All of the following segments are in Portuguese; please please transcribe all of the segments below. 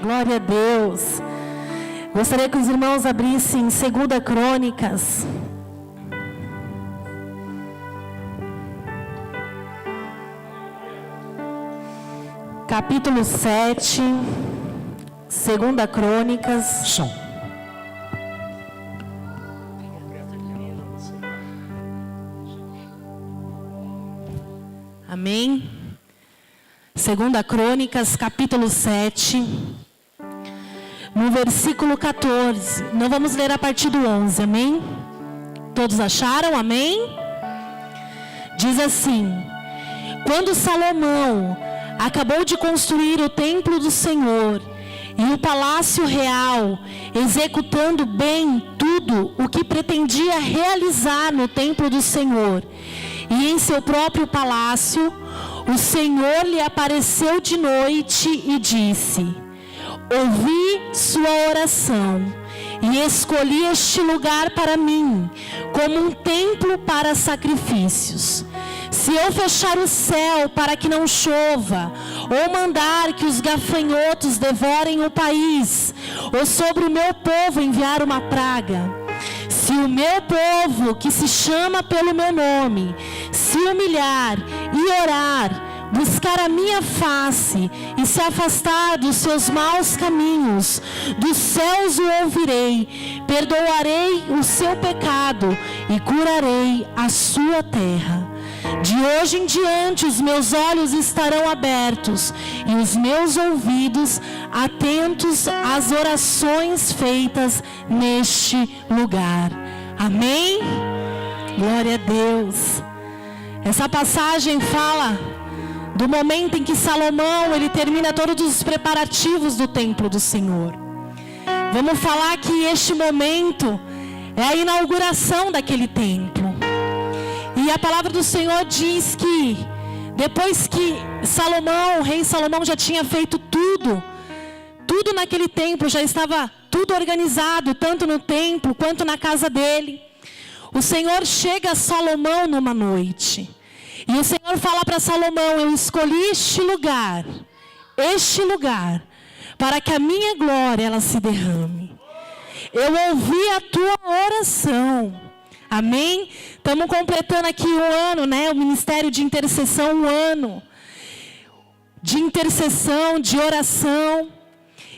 Glória a Deus. Gostaria que os irmãos abrissem 2 Crônicas. Capítulo 7. 2 Crônicas. Som. Amém. 2 Crônicas, capítulo 7. No versículo 14. Não vamos ler a partir do 11, amém? Todos acharam? Amém? Diz assim: quando Salomão acabou de construir o templo do Senhor e o palácio real, executando bem tudo o que pretendia realizar no templo do Senhor e em seu próprio palácio, o Senhor lhe apareceu de noite e disse: ouvi sua oração e escolhi este lugar para mim, como um templo para sacrifícios. Se eu fechar o céu para que não chova, ou mandar que os gafanhotos devorem o país, ou sobre o meu povo enviar uma praga, se o meu povo, que se chama pelo meu nome, se humilhar e orar, buscar a minha face e se afastar dos seus maus caminhos, dos céus o ouvirei, perdoarei o seu pecado e curarei a sua terra. De hoje em diante os meus olhos estarão abertos e os meus ouvidos atentos às orações feitas neste lugar. Amém? Glória a Deus. Essa passagem fala do momento em que Salomão ele termina todos os preparativos do templo do Senhor. Vamos falar que este momento é a inauguração daquele templo. E a palavra do Senhor diz que depois que Salomão, o rei Salomão já tinha feito tudo naquele templo, já estava tudo organizado, tanto no templo quanto na casa dele. O Senhor chega a Salomão numa noite. E o Senhor fala para Salomão: eu escolhi este lugar, para que a minha glória ela se derrame. Eu ouvi a tua oração. Amém? Estamos completando aqui um ano, né? O ministério de intercessão, um ano. De intercessão, de oração.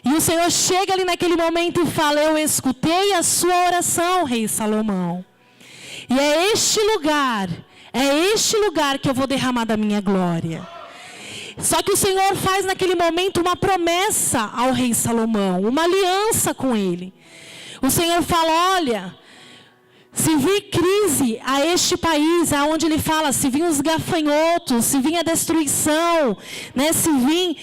E o Senhor chega ali naquele momento e fala: eu escutei a sua oração, rei Salomão. E é este lugar que eu vou derramar da minha glória. Só que o Senhor faz naquele momento uma promessa ao rei Salomão, uma aliança com ele. O Senhor fala: olha, se vir crise a este país, aonde ele fala, se vir os gafanhotos, se vir a destruição, né, se vir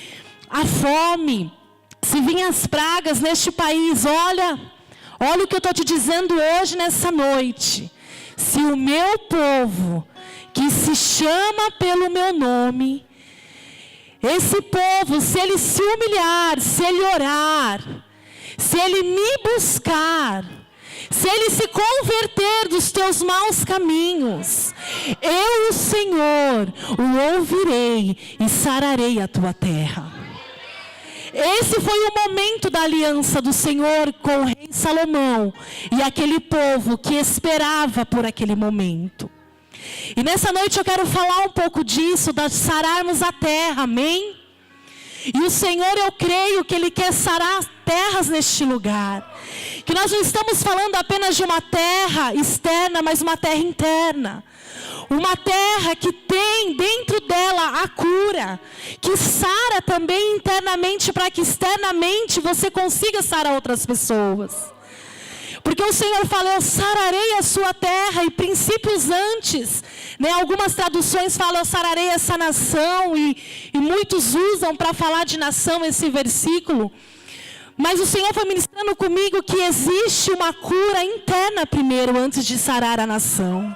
a fome, se vir as pragas neste país, olha o que eu estou te dizendo hoje nessa noite. Se o meu povo, que se chama pelo meu nome, esse povo, se ele se humilhar, se ele orar, se ele me buscar, se ele se converter dos teus maus caminhos, eu, o Senhor, o ouvirei e sararei a tua terra. Esse foi o momento da aliança do Senhor com o rei Salomão e aquele povo que esperava por aquele momento. E nessa noite eu quero falar um pouco disso, de sararmos a terra, amém? E o Senhor, eu creio que Ele quer sarar terras neste lugar. Que nós não estamos falando apenas de uma terra externa, mas uma terra interna. Uma terra que tem dentro dela a cura. Que sara também internamente, para que externamente você consiga sarar outras pessoas. Porque o Senhor fala: eu sararei a sua terra, e princípios antes, né? Algumas traduções falam: eu sararei essa nação, e muitos usam para falar de nação esse versículo. Mas o Senhor foi ministrando comigo que existe uma cura interna primeiro, antes de sarar a nação.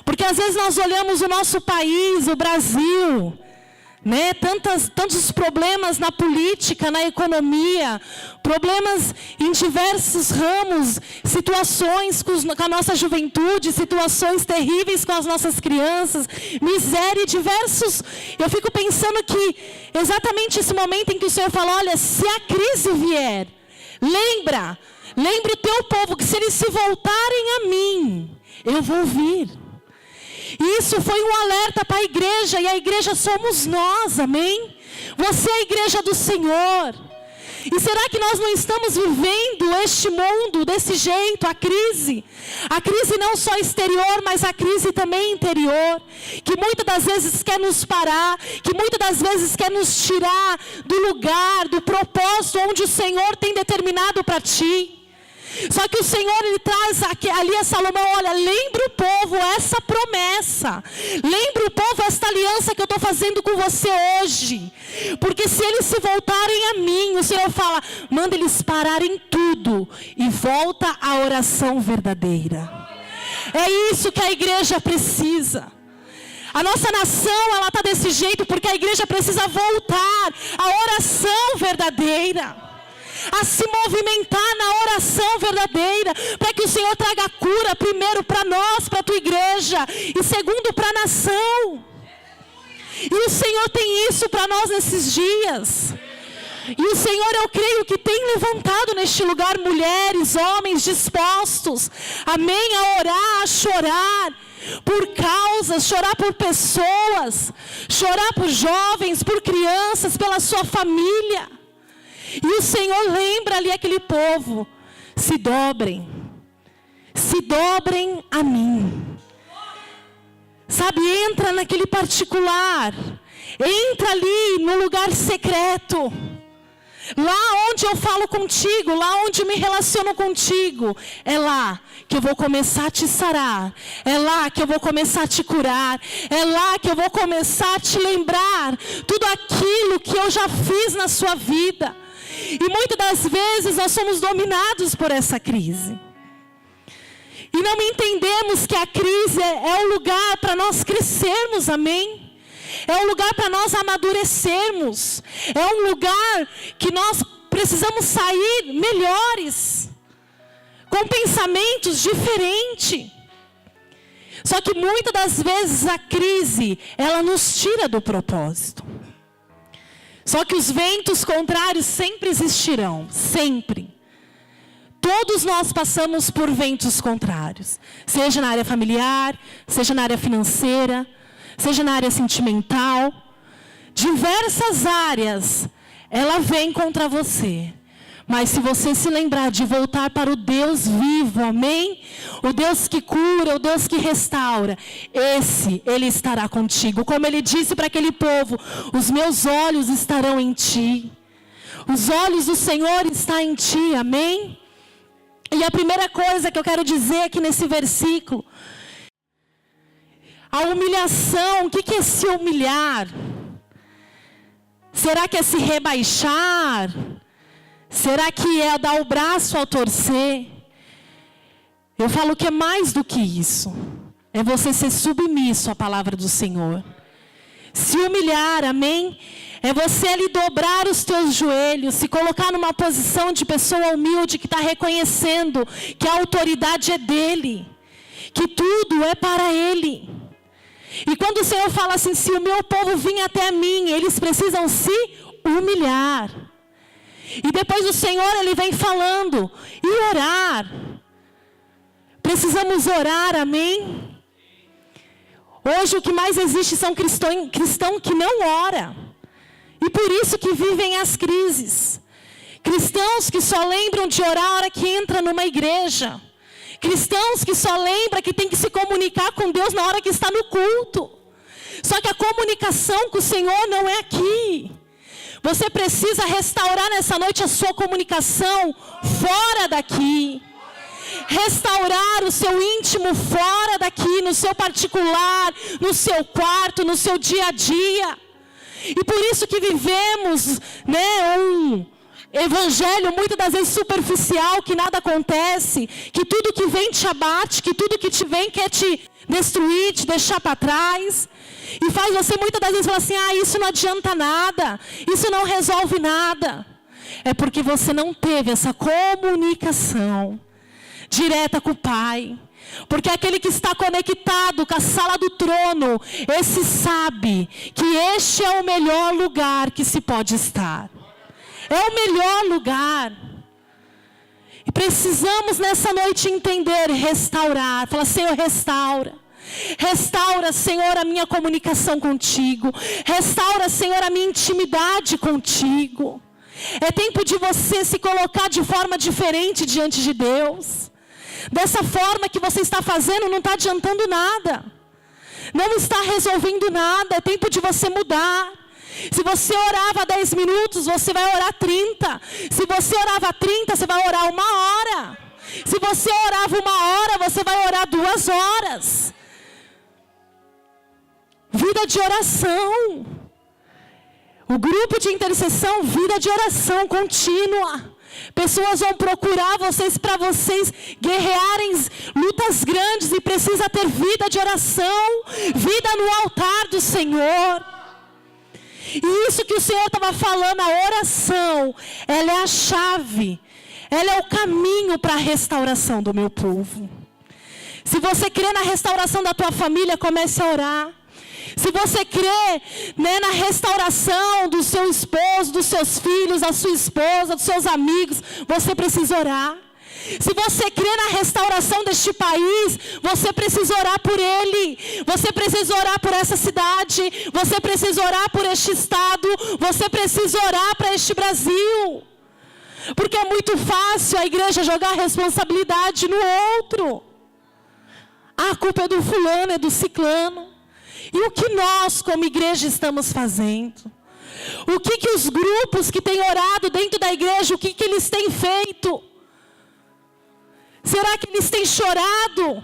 Porque às vezes nós olhamos o nosso país, o Brasil, né? Tantos problemas na política, na economia, problemas em diversos ramos, situações com a nossa juventude, situações terríveis com as nossas crianças, miséria e diversos. Eu fico pensando que exatamente esse momento em que o Senhor fala, olha, se a crise vier, lembra o teu povo que se eles se voltarem a mim, eu vou vir. E isso foi um alerta para a igreja, e a igreja somos nós, amém? Você é a igreja do Senhor. E será que nós não estamos vivendo este mundo desse jeito, a crise não só exterior, mas a crise também interior, que muitas das vezes quer nos parar, que muitas das vezes quer nos tirar do lugar, do propósito onde o Senhor tem determinado para ti. Só que o Senhor, Ele traz ali a Salomão, olha, lembra o povo essa promessa, lembra o povo esta aliança que eu estou fazendo com você hoje, porque se eles se voltarem a mim, o Senhor fala, manda eles pararem tudo e volta à oração verdadeira. É isso que a igreja precisa. A nossa nação, ela está desse jeito porque a igreja precisa voltar à oração verdadeira, a se movimentar na oração verdadeira, para que o Senhor traga cura, primeiro para nós, para a tua igreja, e segundo para a nação. E o Senhor tem isso para nós nesses dias. E o Senhor, eu creio que tem levantado neste lugar mulheres, homens dispostos, amém, a orar, a chorar por causas, chorar por pessoas, chorar por jovens, por crianças, pela sua família. E o Senhor lembra ali aquele povo, se dobrem a mim. Sabe, entra naquele particular, entra ali no lugar secreto, lá onde eu falo contigo, lá onde eu me relaciono contigo, é lá que eu vou começar a te sarar, é lá que eu vou começar a te curar, é lá que eu vou começar a te lembrar tudo aquilo que eu já fiz na sua vida. E muitas das vezes nós somos dominados por essa crise. E não entendemos que a crise é um lugar para nós crescermos, amém? É um lugar para nós amadurecermos. É um lugar que nós precisamos sair melhores, com pensamentos diferentes. Só que muitas das vezes a crise, ela nos tira do propósito. Só que os ventos contrários sempre existirão, sempre. Todos nós passamos por ventos contrários, seja na área familiar, seja na área financeira, seja na área sentimental. Diversas áreas, ela vem contra você. Mas se você se lembrar de voltar para o Deus vivo, amém? O Deus que cura, o Deus que restaura, Ele estará contigo. Como Ele disse para aquele povo, os meus olhos estarão em ti. Os olhos do Senhor estão em ti, amém? E a primeira coisa que eu quero dizer aqui nesse versículo, a humilhação, o que é se humilhar? Será que é se rebaixar? Será que é dar o braço ao torcer? Eu falo que é mais do que isso. É você ser submisso à palavra do Senhor. Se humilhar, amém? É você ali dobrar os teus joelhos, se colocar numa posição de pessoa humilde que está reconhecendo que a autoridade é dEle, que tudo é para Ele. E quando o Senhor fala assim, se o meu povo vir até mim, eles precisam se humilhar. E depois o Senhor, Ele vem falando, e orar. Precisamos orar, amém? Hoje o que mais existe são cristãos que não oram. E por isso que vivem as crises. Cristãos que só lembram de orar a hora que entra numa igreja. Cristãos que só lembram que tem que se comunicar com Deus na hora que está no culto. Só que a comunicação com o Senhor não é aqui. Você precisa restaurar nessa noite a sua comunicação fora daqui. Restaurar o seu íntimo fora daqui, no seu particular, no seu quarto, no seu dia a dia. E por isso que vivemos, evangelho muitas das vezes superficial, que nada acontece, que tudo que vem te abate, que tudo que te vem quer te destruir, te deixar para trás. E faz você muitas das vezes falar assim, isso não adianta nada, isso não resolve nada. É porque você não teve essa comunicação direta com o Pai. Porque aquele que está conectado com a sala do trono, esse sabe que este é o melhor lugar que se pode estar. É o melhor lugar. E precisamos nessa noite entender, restaurar. Fala, Senhor, restaura. Restaura, Senhor, a minha comunicação contigo. Restaura, Senhor, a minha intimidade contigo. É tempo de você se colocar de forma diferente diante de Deus. Dessa forma que você está fazendo não está adiantando nada. Não está resolvendo nada. É tempo de você mudar. Se você orava 10 minutos, você vai orar 30. Se você orava 30, você vai orar 1 hora. Se você orava 1 hora, você vai orar 2 horas. Vida de oração. O grupo de intercessão, vida de oração contínua. Pessoas vão procurar vocês para vocês guerrearem lutas grandes e precisa ter vida de oração, vida no altar do Senhor. E isso que o Senhor estava falando, a oração, ela é a chave, ela é o caminho para a restauração do meu povo. Se você crê na restauração da tua família, comece a orar. Se você crê, na restauração do seu esposo, dos seus filhos, da sua esposa, dos seus amigos, você precisa orar. Se você crê na restauração deste país, você precisa orar por ele. Você precisa orar por essa cidade. Você precisa orar por este estado. Você precisa orar para este Brasil. Porque é muito fácil a igreja jogar a responsabilidade no outro. A culpa é do fulano, é do ciclano. E o que nós, como igreja, estamos fazendo? O que os grupos que têm orado dentro da igreja, o que eles têm feito? Será que eles têm chorado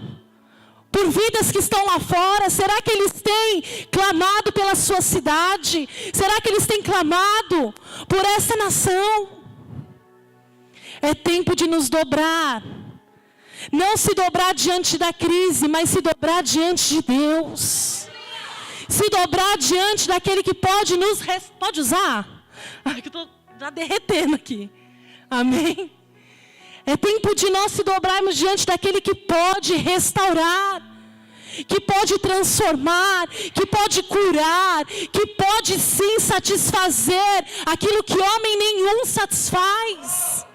por vidas que estão lá fora? Será que eles têm clamado pela sua cidade? Será que eles têm clamado por essa nação? É tempo de nos dobrar. Não se dobrar diante da crise, mas se dobrar diante de Deus. Se dobrar diante daquele que pode nos... Pode usar? Que eu estou já derretendo aqui. Amém? É tempo de nós se dobrarmos diante daquele que pode restaurar, que pode transformar, que pode curar, que pode sim satisfazer aquilo que homem nenhum satisfaz.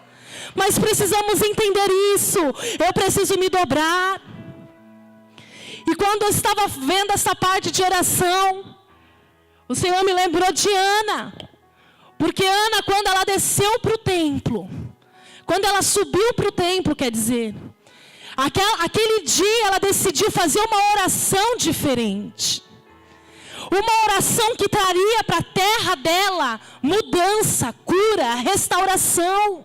Mas precisamos entender isso. Eu preciso me dobrar. E quando eu estava vendo essa parte de oração, o Senhor me lembrou de Ana. Porque Ana, quando ela desceu para o templo, quando ela subiu para o templo, quer dizer, aquele dia ela decidiu fazer uma oração diferente. Uma oração que traria para a terra dela mudança, cura, restauração.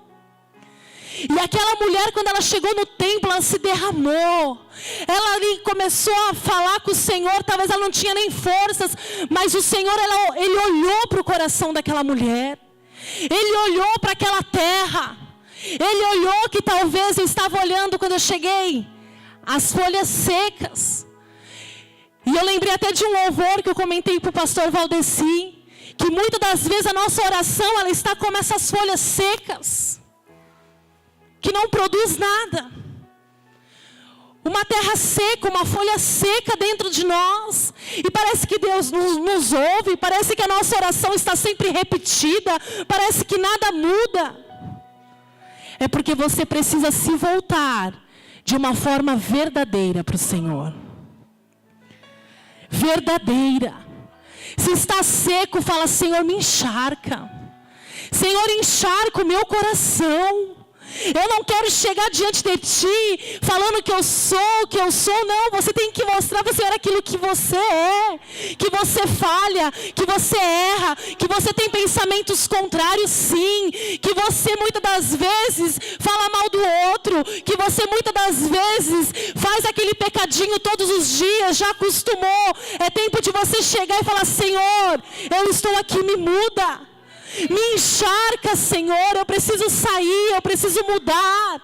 E aquela mulher, quando ela chegou no templo, ela se derramou. Ela ali começou a falar com o Senhor. Talvez ela não tinha nem forças, mas o Senhor, ele olhou para o coração daquela mulher. Ele olhou para aquela terra. Ele olhou que talvez eu estava olhando quando eu cheguei, as folhas secas. E eu lembrei até de um louvor que eu comentei para o pastor Valdeci, que muitas das vezes a nossa oração, ela está como essas folhas secas, que não produz nada. Uma terra seca, uma folha seca dentro de nós. E parece que Deus nos ouve, parece que a nossa oração está sempre repetida, parece que nada muda. É porque você precisa se voltar de uma forma verdadeira para o Senhor. Verdadeira. Se está seco, fala, Senhor, me encharca. Senhor, encharca o meu coração. Eu não quero chegar diante de Ti falando que eu sou, não. Você tem que mostrar para o Senhor aquilo que você é, que você falha, que você erra, que você tem pensamentos contrários, sim, que você muitas das vezes fala mal do outro, que você muitas das vezes faz aquele pecadinho todos os dias, já acostumou. É tempo de você chegar e falar, Senhor, eu estou aqui, me muda. Me encharca, Senhor, eu preciso sair, eu preciso mudar.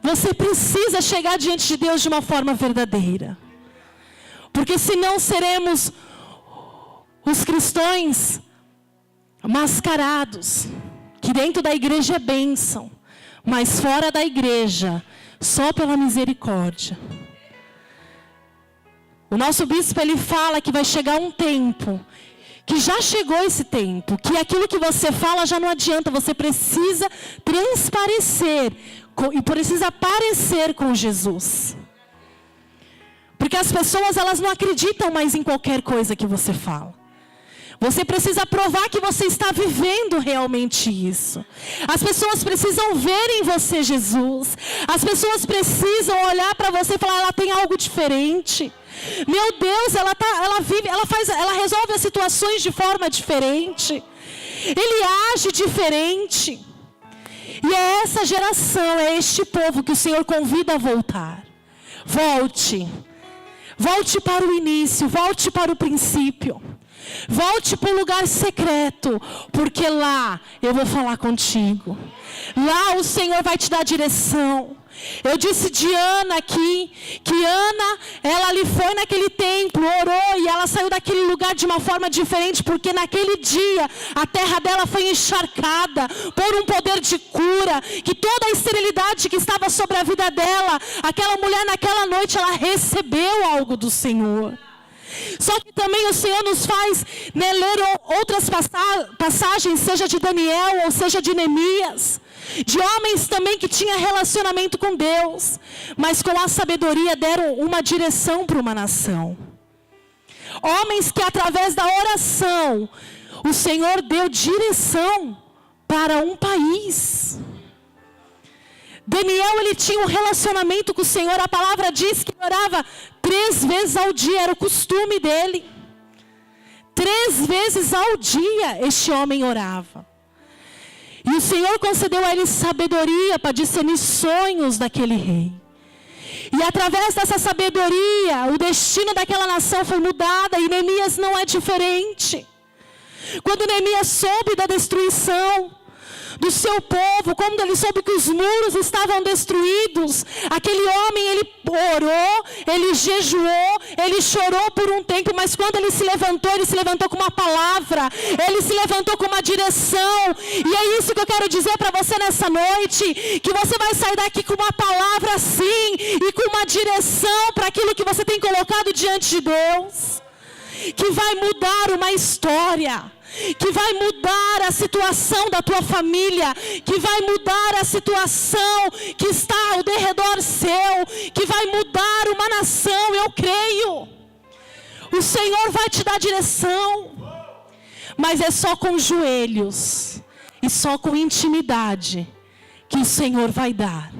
Você precisa chegar diante de Deus de uma forma verdadeira. Porque senão seremos os cristãos mascarados, que dentro da igreja é bênção, mas fora da igreja, só pela misericórdia. O nosso bispo, ele fala que vai chegar um tempo, que já chegou esse tempo, que aquilo que você fala já não adianta, você precisa transparecer e precisa parecer com Jesus. Porque as pessoas, elas não acreditam mais em qualquer coisa que você fala. Você precisa provar que você está vivendo realmente isso. As pessoas precisam ver em você Jesus. As pessoas precisam olhar para você e falar, ela tem algo diferente. Meu Deus, ela resolve as situações de forma diferente. Ele age diferente. E é essa geração, é este povo que o Senhor convida a voltar. Volte. Volte para o início, volte para o princípio. Volte para o lugar secreto, porque lá eu vou falar contigo. Lá o Senhor vai te dar direção. Eu disse de Ana aqui, que Ana, ela ali foi naquele templo, orou e ela saiu daquele lugar de uma forma diferente, porque naquele dia a terra dela foi encharcada por um poder de cura, que toda a esterilidade que estava sobre a vida dela, aquela mulher naquela noite, ela recebeu algo do Senhor. Só que também o Senhor nos faz ler outras passagens, seja de Daniel ou seja de Neemias, de homens também que tinham relacionamento com Deus, mas com a sabedoria deram uma direção para uma nação. Homens que através da oração, o Senhor deu direção para um país. Daniel, ele tinha um relacionamento com o Senhor. A palavra diz que ele orava 3 vezes ao dia, era o costume dele. 3 vezes ao dia este homem orava. E o Senhor concedeu a ele sabedoria para discernir sonhos daquele rei. E através dessa sabedoria, o destino daquela nação foi mudado, e Neemias não é diferente. Quando Neemias soube da destruição do seu povo, quando ele soube que os muros estavam destruídos, aquele homem, ele orou, ele jejuou, ele chorou por um tempo, mas quando ele se levantou com uma palavra, ele se levantou com uma direção. E é isso que eu quero dizer para você nessa noite, que você vai sair daqui com uma palavra sim, e com uma direção para aquilo que você tem colocado diante de Deus, que vai mudar uma história, que vai mudar a situação da tua família, que vai mudar a situação que está ao derredor seu, que vai mudar uma nação, eu creio. O Senhor vai te dar direção, mas é só com joelhos e só com intimidade que o Senhor vai dar.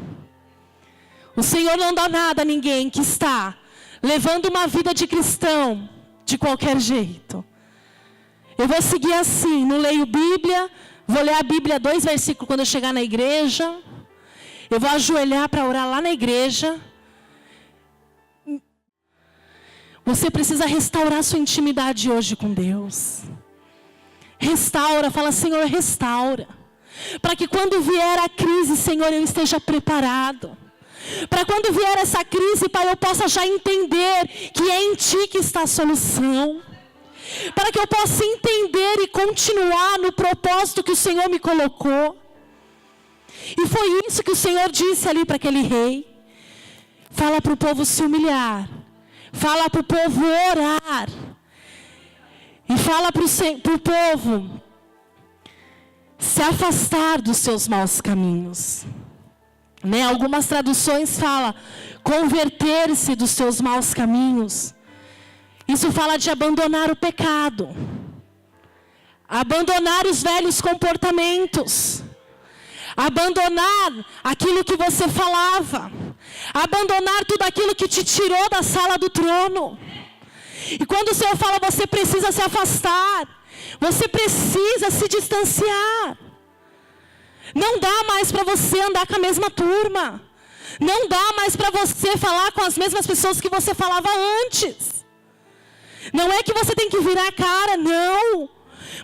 O Senhor não dá nada a ninguém que está levando uma vida de cristão de qualquer jeito. Eu vou seguir assim, não leio Bíblia, vou ler a Bíblia 2 versículos quando eu chegar na igreja. Eu vou ajoelhar para orar lá na igreja. Você precisa restaurar sua intimidade hoje com Deus. Restaura, fala, Senhor, restaura. Para que quando vier a crise, Senhor, eu esteja preparado. Para quando vier essa crise, Pai, eu possa já entender que é em Ti que está a solução. Para que eu possa entender e continuar no propósito que o Senhor me colocou. E foi isso que o Senhor disse ali para aquele rei. Fala para o povo se humilhar. Fala para o povo orar. E fala para o povo se afastar dos seus maus caminhos. Né? Algumas traduções falam converter-se dos seus maus caminhos. Isso fala de abandonar o pecado, abandonar os velhos comportamentos, abandonar aquilo que você falava, abandonar tudo aquilo que te tirou da sala do trono. E quando o Senhor fala, você precisa se afastar, você precisa se distanciar. Não dá mais para você andar com a mesma turma, não dá mais para você falar com as mesmas pessoas que você falava antes. Não é que você tem que virar a cara, não.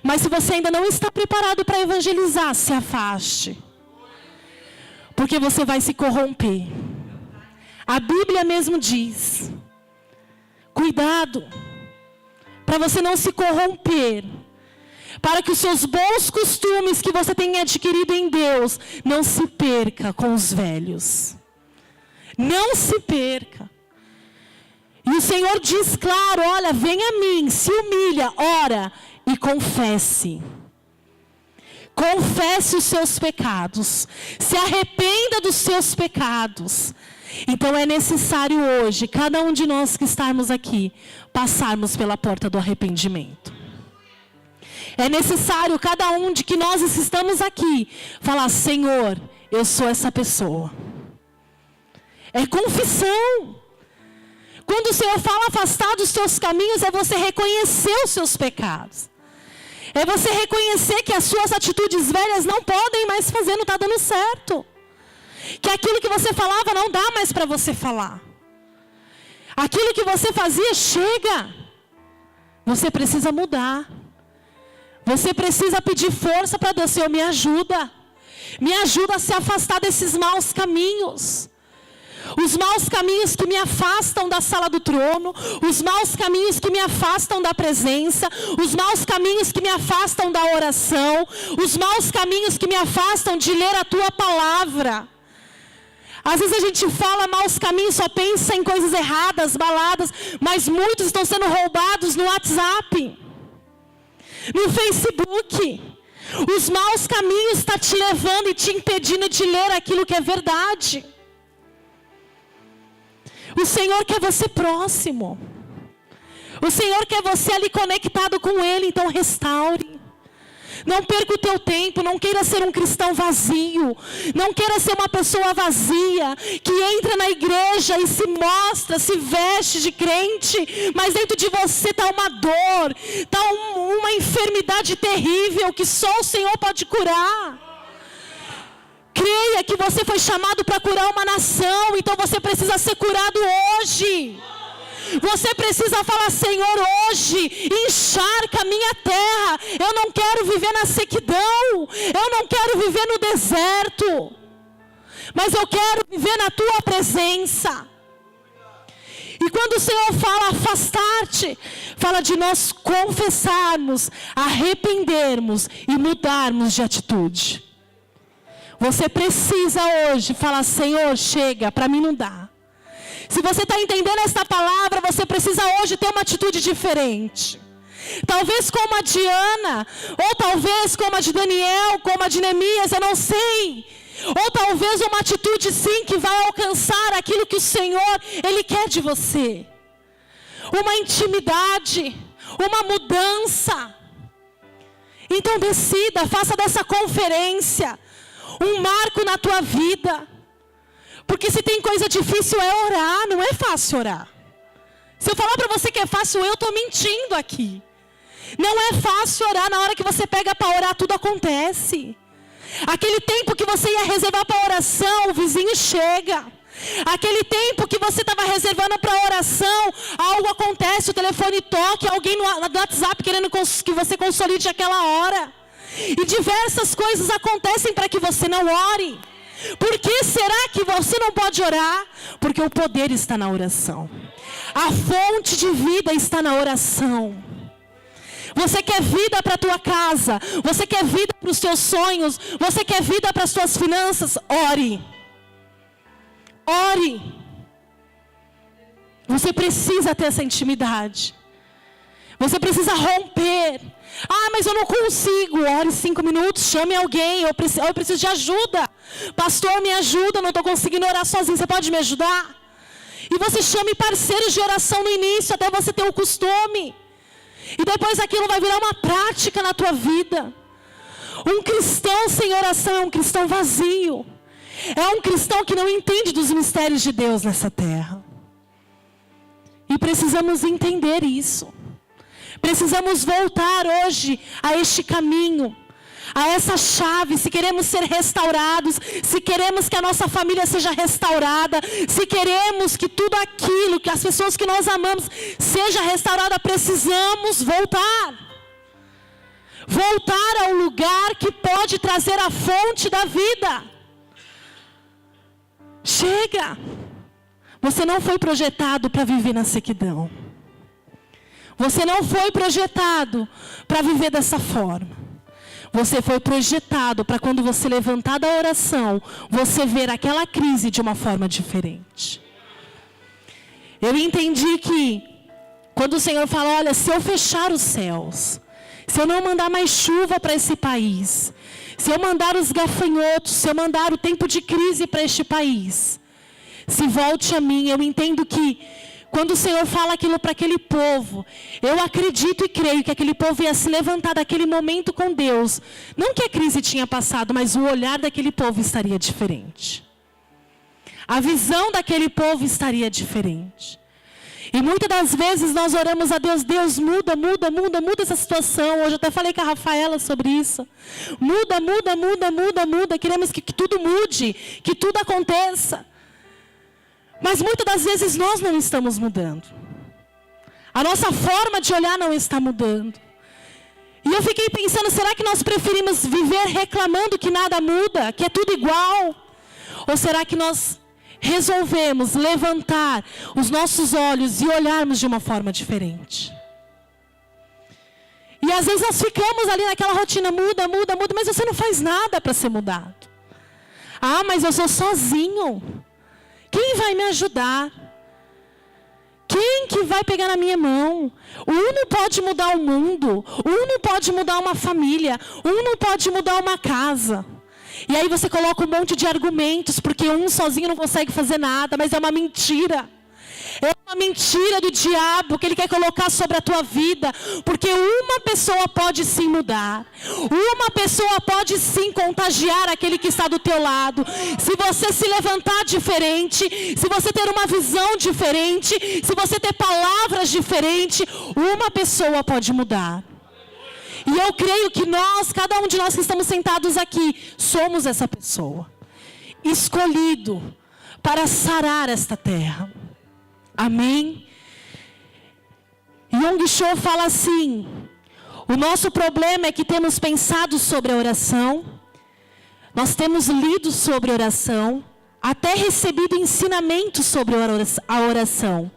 Mas se você ainda não está preparado para evangelizar, se afaste. Porque você vai se corromper. A Bíblia mesmo diz: cuidado, para você não se corromper, para que os seus bons costumes que você tem adquirido em Deus não se perca com os velhos. Não se perca. E o Senhor diz claro: olha, vem a mim, se humilha, ora e confesse. Confesse os seus pecados. Se arrependa dos seus pecados. Então é necessário hoje, cada um de nós que estamos aqui, passarmos pela porta do arrependimento. É necessário cada um de que nós estamos aqui, falar: Senhor, eu sou essa pessoa. É confissão. Quando o Senhor fala afastar dos seus caminhos, é você reconhecer os seus pecados. É você reconhecer que as suas atitudes velhas não podem mais fazer, não está dando certo. Que aquilo que você falava não dá mais para você falar. Aquilo que você fazia, chega. Você precisa mudar. Você precisa pedir força para Deus. Senhor, me ajuda. Me ajuda a se afastar desses maus caminhos. Os maus caminhos que me afastam da sala do trono, os maus caminhos que me afastam da presença, os maus caminhos que me afastam da oração, os maus caminhos que me afastam de ler a tua palavra. Às vezes a gente fala maus caminhos, só pensa em coisas erradas, baladas, mas muitos estão sendo roubados no WhatsApp, no Facebook. Os maus caminhos estão te levando e te impedindo de ler aquilo que é verdade. O Senhor quer você próximo. O Senhor quer você ali conectado com Ele. Então restaure. Não perca o teu tempo. Não queira ser um cristão vazio. Não queira ser uma pessoa vazia, que entra na igreja e se mostra, se veste de crente, mas dentro de você está uma dor, está uma enfermidade terrível que só o Senhor pode curar. Creia que você foi chamado para curar uma nação, então você precisa ser curado hoje. Você precisa falar: Senhor, hoje encharca a minha terra. Eu não quero viver na sequidão, eu não quero viver no deserto, mas eu quero viver na tua presença. E quando o Senhor fala afastar-te, fala de nós confessarmos, arrependermos e mudarmos de atitude. Você precisa hoje falar: Senhor, chega, para mim não dá. Se você está entendendo esta palavra, você precisa hoje ter uma atitude diferente. Talvez como a de Ana, ou talvez como a de Daniel, como a de Neemias, eu não sei. Ou talvez uma atitude sim que vai alcançar aquilo que o Senhor, Ele quer de você. Uma intimidade, uma mudança. Então decida, faça dessa conferência um marco na tua vida. Porque se tem coisa difícil é orar, não é fácil orar. Se eu falar para você que é fácil, eu estou mentindo aqui. Não é fácil orar, na hora que você pega para orar, tudo acontece. Aquele tempo que você ia reservar para oração, o vizinho chega. Aquele tempo que você estava reservando para oração, algo acontece, o telefone toca, alguém no WhatsApp querendo que você consolide aquela hora. E diversas coisas acontecem para que você não ore. Por que será que você não pode orar? Porque o poder está na oração. A fonte de vida está na oração. Você quer vida para a tua casa, você quer vida para os teus sonhos, você quer vida para as tuas finanças? Ore. Ore. Você precisa ter essa intimidade. Você precisa romper. Ah, mas eu não consigo. Ore 5 minutos, chame alguém. Eu preciso de ajuda. Pastor, me ajuda, eu não estou conseguindo orar sozinho. Você pode me ajudar? E você chame parceiros de oração no início, até você ter o costume. E depois aquilo vai virar uma prática na tua vida. Um cristão sem oração é um cristão vazio. É um cristão que não entende dos mistérios de Deus nessa terra. E precisamos entender isso. Precisamos voltar hoje a este caminho, a essa chave, se queremos ser restaurados, se queremos que a nossa família seja restaurada, se queremos que tudo aquilo, que as pessoas que nós amamos seja restaurada, precisamos voltar. Voltar ao lugar que pode trazer a fonte da vida. Chega. Você não foi projetado para viver na sequidão. Você não foi projetado para viver dessa forma. Você foi projetado para quando você levantar da oração, você ver aquela crise de uma forma diferente. Eu entendi que quando o Senhor fala, olha, se eu fechar os céus, se eu não mandar mais chuva para esse país, se eu mandar os gafanhotos, se eu mandar o tempo de crise para este país, se volte a mim, eu entendo que quando o Senhor fala aquilo para aquele povo, eu acredito e creio que aquele povo ia se levantar daquele momento com Deus. Não que a crise tinha passado, mas o olhar daquele povo estaria diferente. A visão daquele povo estaria diferente. E muitas das vezes nós oramos a Deus, Deus muda essa situação. Hoje eu até falei com a Rafaela sobre isso. Muda. Queremos que tudo mude, que tudo aconteça. Mas muitas das vezes nós não estamos mudando. A nossa forma de olhar não está mudando. E eu fiquei pensando, será que nós preferimos viver reclamando que nada muda, que é tudo igual? Ou será que nós resolvemos levantar os nossos olhos e olharmos de uma forma diferente? E às vezes nós ficamos ali naquela rotina, muda, mas você não faz nada para ser mudado. Ah, mas eu sou sozinho. Quem vai me ajudar? Quem que vai pegar na minha mão? Um não pode mudar o mundo. Um não pode mudar uma família. Um não pode mudar uma casa. E aí você coloca um monte de argumentos, porque um sozinho não consegue fazer nada, mas é uma mentira. É uma mentira do diabo que ele quer colocar sobre a tua vida. Porque uma pessoa pode sim mudar. Uma pessoa pode sim contagiar aquele que está do teu lado. Se você se levantar diferente, se você ter uma visão diferente, se você ter palavras diferentes, uma pessoa pode mudar. E eu creio que nós, cada um de nós que estamos sentados aqui, somos essa pessoa. Escolhido para sarar esta terra. Amém? Yong Cho fala assim, o nosso problema é que temos pensado sobre a oração, nós temos lido sobre a oração, até recebido ensinamentos sobre a oração,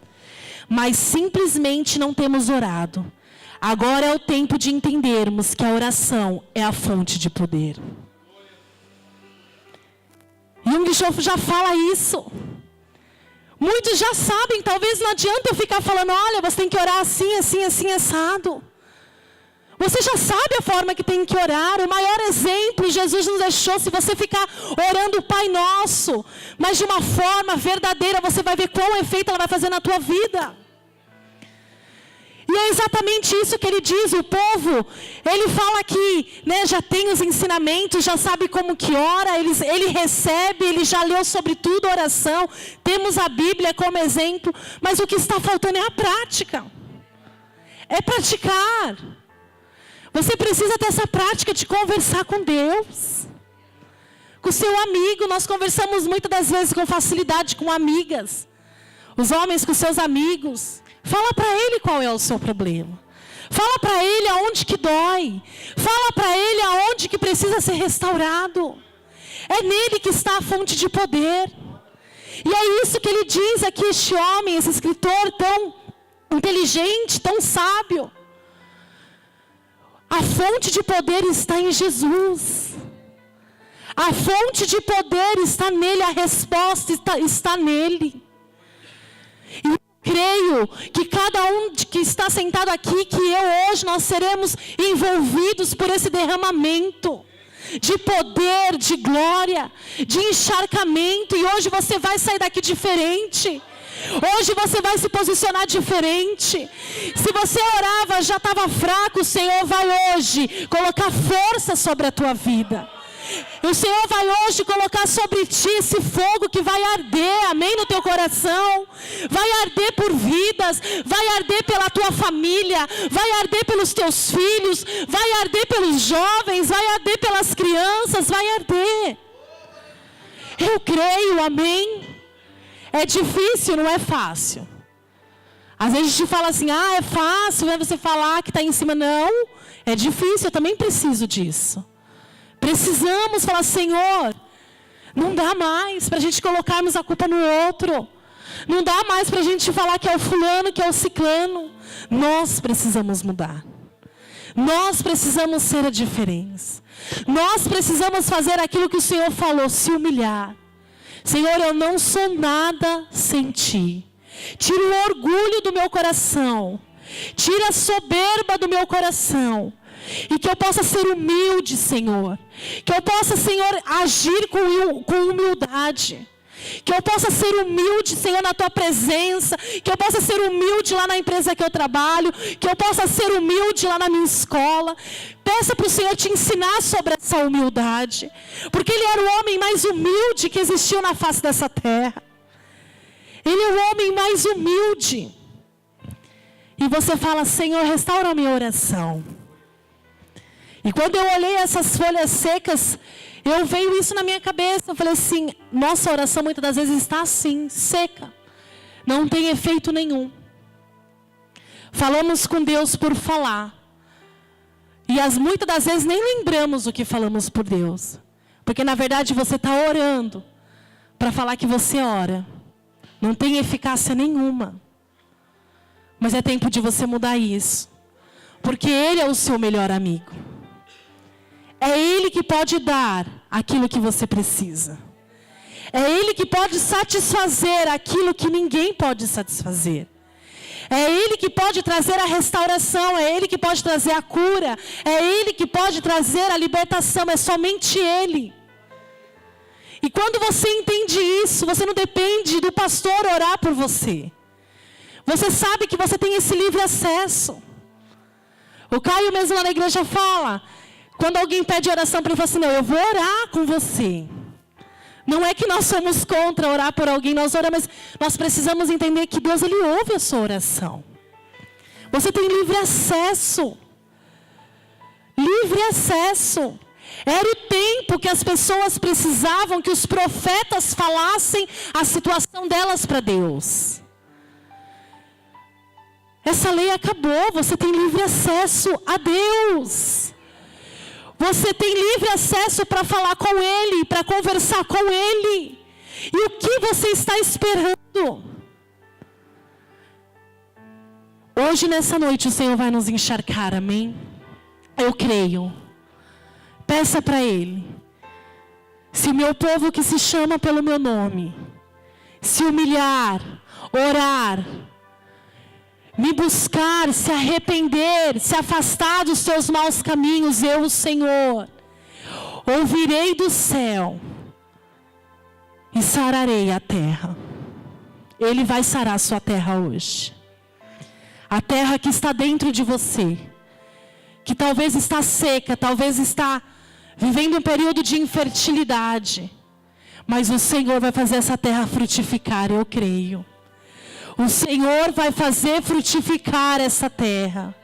mas simplesmente não temos orado. Agora é o tempo de entendermos que a oração é a fonte de poder. Yong Cho já fala isso. Muitos já sabem, talvez não adianta eu ficar falando, olha, você tem que orar assim, assado. Você já sabe a forma que tem que orar. O maior exemplo Jesus nos deixou, se você ficar orando o Pai Nosso, mas de uma forma verdadeira, você vai ver qual efeito ela vai fazer na tua vida. E é exatamente isso que ele diz, o povo, ele fala que já tem os ensinamentos, já sabe como que ora, ele recebe, ele já leu sobre tudo a oração, temos a Bíblia como exemplo, mas o que está faltando é a prática, é praticar. Você precisa ter essa prática de conversar com Deus, com o seu amigo. Nós conversamos muitas das vezes com facilidade com amigas, os homens com seus amigos. Fala para ele qual é o seu problema. Fala para ele aonde que dói. Fala para ele aonde que precisa ser restaurado. É nele que está a fonte de poder. E é isso que ele diz aqui, este homem, esse escritor tão inteligente, tão sábio. A fonte de poder está em Jesus. A fonte de poder está nele, a resposta está nele. E creio que cada um que está sentado aqui, que hoje nós seremos envolvidos por esse derramamento de poder, de glória, de encharcamento. E hoje você vai sair daqui diferente. Hoje você vai se posicionar diferente. Se você orava, já estava fraco, o Senhor vai hoje colocar força sobre a tua vida. O Senhor vai hoje colocar sobre ti esse fogo que vai arder, amém, no teu coração. Vai arder por vidas, vai arder pela tua família, vai arder pelos teus filhos, vai arder pelos jovens, vai arder pelas crianças, vai arder. Eu creio, amém. É difícil, não é fácil. Às vezes a gente fala assim, é fácil, né, você falar que está em cima. Não, é difícil, eu também preciso disso. Precisamos falar, Senhor, não dá mais para a gente colocarmos a culpa no outro. Não dá mais para a gente falar que é o fulano, que é o ciclano. Nós precisamos mudar. Nós precisamos ser a diferença. Nós precisamos fazer aquilo que o Senhor falou, se humilhar. Senhor, eu não sou nada sem Ti. Tira o orgulho do meu coração. Tira a soberba do meu coração. E que eu possa ser humilde, Senhor. Que eu possa, Senhor, agir com humildade. Que eu possa ser humilde, Senhor, na Tua presença. Que eu possa ser humilde lá na empresa que eu trabalho. Que eu possa ser humilde lá na minha escola. Peça para o Senhor te ensinar sobre essa humildade. Porque Ele era o homem mais humilde que existiu na face dessa terra. Ele é o homem mais humilde. E você fala, Senhor, restaura a minha oração. E quando eu olhei essas folhas secas, veio isso na minha cabeça. Eu falei assim, nossa oração muitas das vezes está assim, seca. Não tem efeito nenhum. Falamos com Deus por falar. E muitas das vezes nem lembramos o que falamos por Deus. Porque na verdade você está orando para falar que você ora. Não tem eficácia nenhuma. Mas é tempo de você mudar isso. Porque Ele é o seu melhor amigo. É Ele que pode dar aquilo que você precisa. É Ele que pode satisfazer aquilo que ninguém pode satisfazer. É Ele que pode trazer a restauração. É Ele que pode trazer a cura. É Ele que pode trazer a libertação. É somente Ele. E quando você entende isso, você não depende do pastor orar por você. Você sabe que você tem esse livre acesso. O Caio mesmo lá na igreja fala, quando alguém pede oração para ele, fala assim, não, eu vou orar com você. Não é que nós somos contra orar por alguém, nós oramos, mas nós precisamos entender que Deus, Ele ouve a sua oração. Você tem livre acesso. Livre acesso. Era o tempo que as pessoas precisavam que os profetas falassem a situação delas para Deus. Essa lei acabou, você tem livre acesso a Deus. Você tem livre acesso para falar com Ele, para conversar com Ele. E o que você está esperando? Hoje, nessa noite, o Senhor vai nos encharcar, amém? Eu creio. Peça para Ele. Se o meu povo que se chama pelo meu nome, se humilhar, orar, me buscar, se arrepender, se afastar dos seus maus caminhos, eu, o Senhor, ouvirei do céu e sararei a terra. Ele vai sarar a sua terra hoje. A terra que está dentro de você, que talvez está seca, talvez está vivendo um período de infertilidade, mas o Senhor vai fazer essa terra frutificar, eu creio. O Senhor vai fazer frutificar essa terra.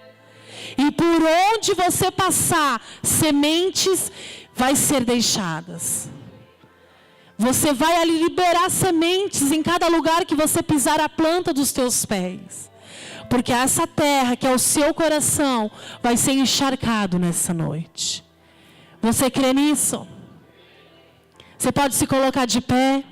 E por onde você passar, sementes vai ser deixadas. Você vai ali liberar sementes em cada lugar que você pisar a planta dos teus pés. Porque essa terra, que é o seu coração, vai ser encharcado nessa noite. Você crê nisso? Você pode se colocar de pé.